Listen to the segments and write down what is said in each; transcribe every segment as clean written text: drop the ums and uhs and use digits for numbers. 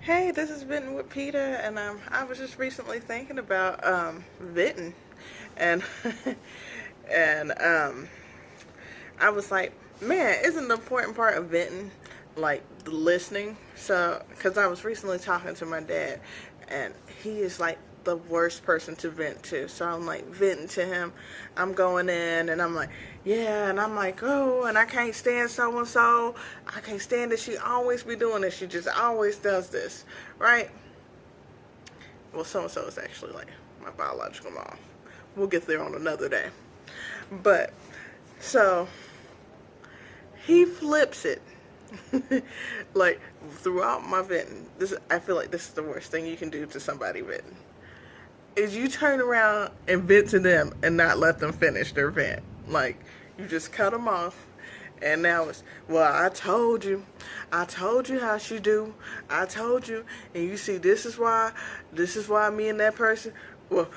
Hey, this is Venting with Pita, and I was just recently thinking about venting, and and I was like, man, isn't the important part of venting like the listening? So, because I was recently talking to my dad, and he is like the worst person to vent to. So I'm like venting to him. I'm going in, and I'm like, yeah, and I'm like, oh, and I can't stand so and so. I can't stand that she always be doing this. She just always does this, right? Well, so and so is actually like my biological mom. We'll get there on another day. But so he flips it. Like throughout my venting, this I feel like this is the worst thing you can do to somebody venting. Is you turn around and vent to them and not let them finish their vent. Like you just cut them off, and now it's, well, I told you how she do, I told you, and you see this is why me and that person, well,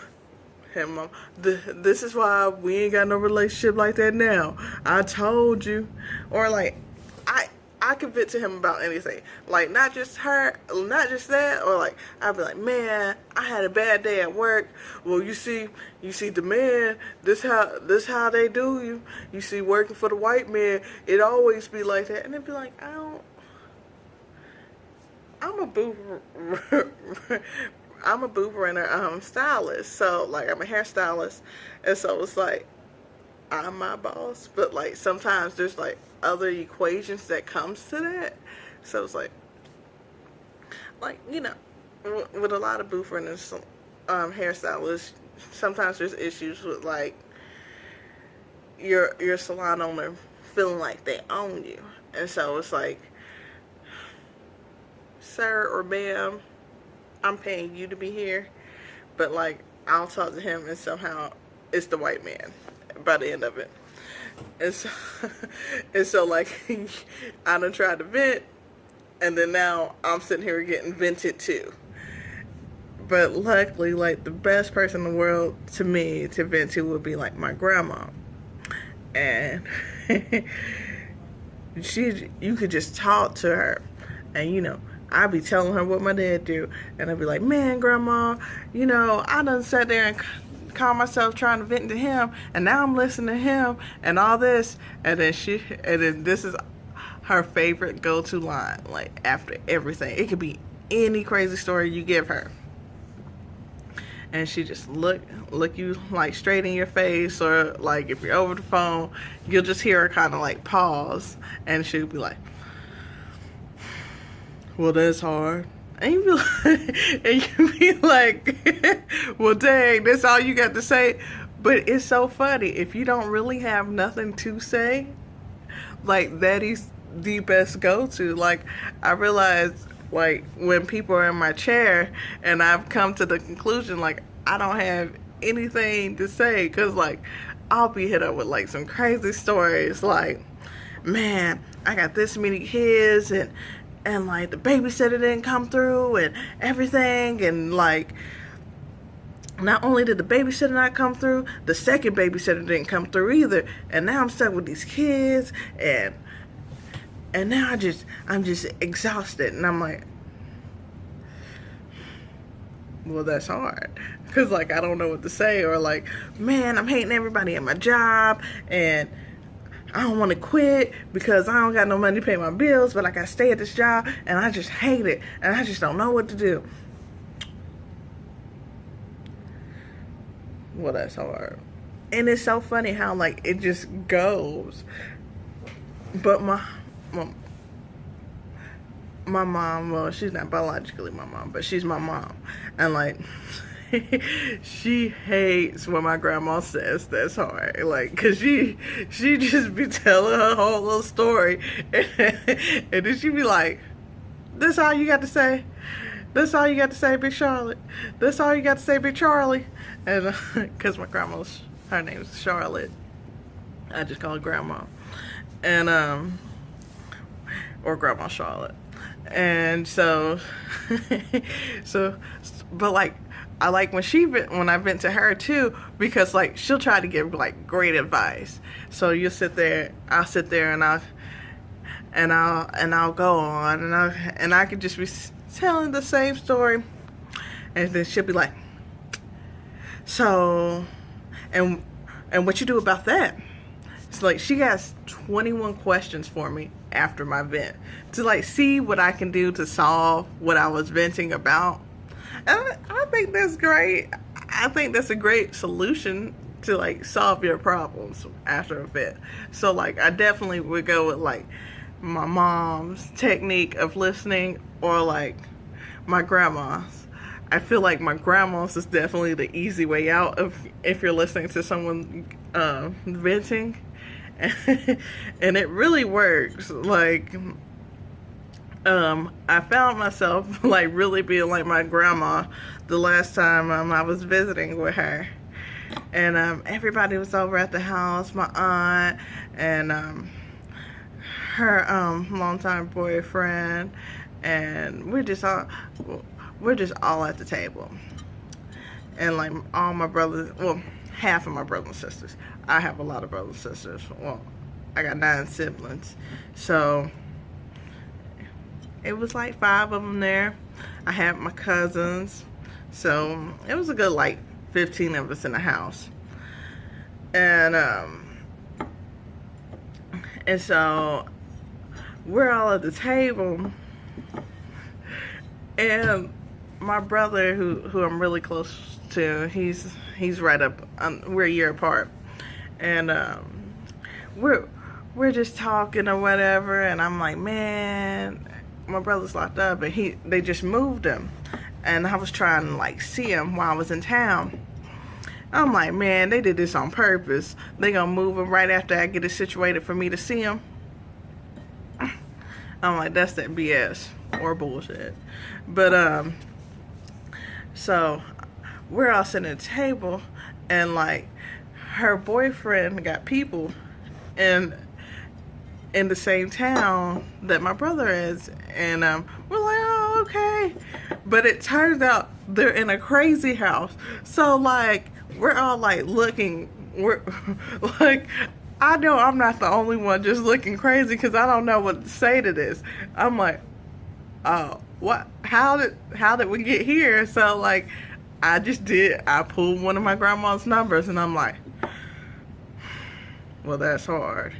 hey mom, this is why we ain't got no relationship like that now. I told you, or like I I could vent to him about anything. Like not just her, not just that, or like I'd be like, man, I had a bad day at work. Well, you see the man, this how they do you. You see working for the white man, it always be like that. And it'd be like, I'm a boob I'm a boob renter, stylist. So like I'm a hairstylist, and so it's like I'm my boss, but like sometimes there's like other equations that comes to that. So it's like with a lot of boofers and hairstylists, sometimes there's issues with like your salon owner feeling like they own you, and so it's like, sir or ma'am, I'm paying you to be here, but like I'll talk to him and somehow it's the white man by the end of it. And so, and so like I done tried to vent, and then now I'm sitting here getting vented too. But luckily, like the best person in the world to me to vent to would be like my grandma, and you could just talk to her, and I'd be telling her what my dad do, and I'd be like, man, grandma, I done sat there and call myself trying to vent to him, and now I'm listening to him and all this, and then this is her favorite go-to line, like after everything. It could be any crazy story you give her, and she just look you like straight in your face, or like if you're over the phone, you'll just hear her kind of like pause, and she'll be like, well, that's hard. And you be like, well, dang, that's all you got to say. But it's so funny. If you don't really have nothing to say, like, that is the best go-to. Like, I realize, like, when people are in my chair and I've come to the conclusion, like, I don't have anything to say. Because, like, I'll be hit up with, like, some crazy stories. Like, man, I got this many kids, and like the babysitter didn't come through and everything, and like not only did the babysitter not come through, the second babysitter didn't come through either, and now I'm stuck with these kids, and now I'm just exhausted, and I'm like, well, that's hard, because like I don't know what to say, or like, man, I'm hating everybody at my job, and I don't want to quit because I don't got no money to pay my bills, but I got to stay at this job, and I just hate it, and I just don't know what to do. Well, that's hard. And it's so funny how, like, it just goes. But my mom, well, she's not biologically my mom, but she's my mom. And, like, she hates when my grandma says that's hard. Like, because she just be telling her whole little story. And then she be like, that's all you got to say? That's all you got to say, Big Charlotte? That's all you got to say, Big Charlie? And because my grandma's, her name's Charlotte. I just call her Grandma. And, or Grandma Charlotte. And so, but like, I like when I vent to her too, because like she'll try to give like great advice. So I'll sit there, and I'll go on, and I could just be telling the same story. And then she'll be like, so, and what you do about that? It's like she has 21 questions for me after my vent to like see what I can do to solve what I was venting about. And I think that's great. I think that's a great solution to like solve your problems after a vent. So like I definitely would go with like my mom's technique of listening, or like my grandma's. I feel like my grandma's is definitely the easy way out of if you're listening to someone venting, and it really works. Like I found myself like really being like my grandma the last time I was visiting with her, and everybody was over at the house. My aunt and her longtime boyfriend, and we're just all at the table. And like all my brothers, well, half of my brothers and sisters. I have a lot of brothers and sisters. Well, I got 9 siblings. So it was like 5 of them there. I had my cousins. So it was a good like 15 of us in the house. And so we're all at the table, and my brother, who I'm really close to, he's right up. We're a year apart, and we're just talking or whatever. And I'm like, man, my brother's locked up, and they just moved him, and I was trying to like see him while I was in town. I'm like, man, they did this on purpose. They gonna move him right after I get it situated for me to see him. I'm like, that's that BS or bullshit. But so we're all sitting at the table, and like her boyfriend got people in the same town that my brother is, and we're like, oh, okay. But it turns out they're in a crazy house. So like we're all like looking, we're like, I know I'm not the only one just looking crazy because I don't know what to say to this. I'm like, oh, what? How did we get here? So like, I pulled one of my grandma's numbers, and I'm like, well, that's hard.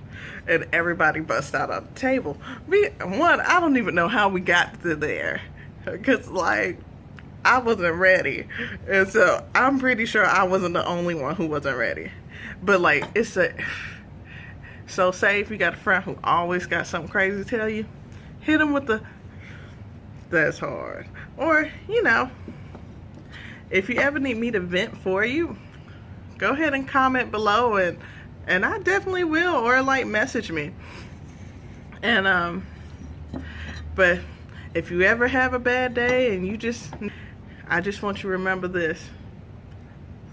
And everybody bust out on the table. I don't even know how we got to there, because like I wasn't ready, and so I'm pretty sure I wasn't the only one who wasn't ready. But like, so say if you got a friend who always got something crazy to tell you, hit them with that's hard. Or, if you ever need me to vent for you, go ahead and comment below, and I definitely will, or like message me. And but if you ever have a bad day and I just want you to remember this.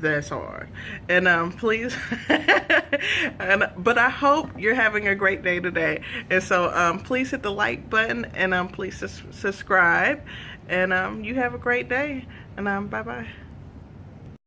That's hard. And please but I hope you're having a great day today. And so please hit the like button, and please subscribe, and you have a great day, and bye bye.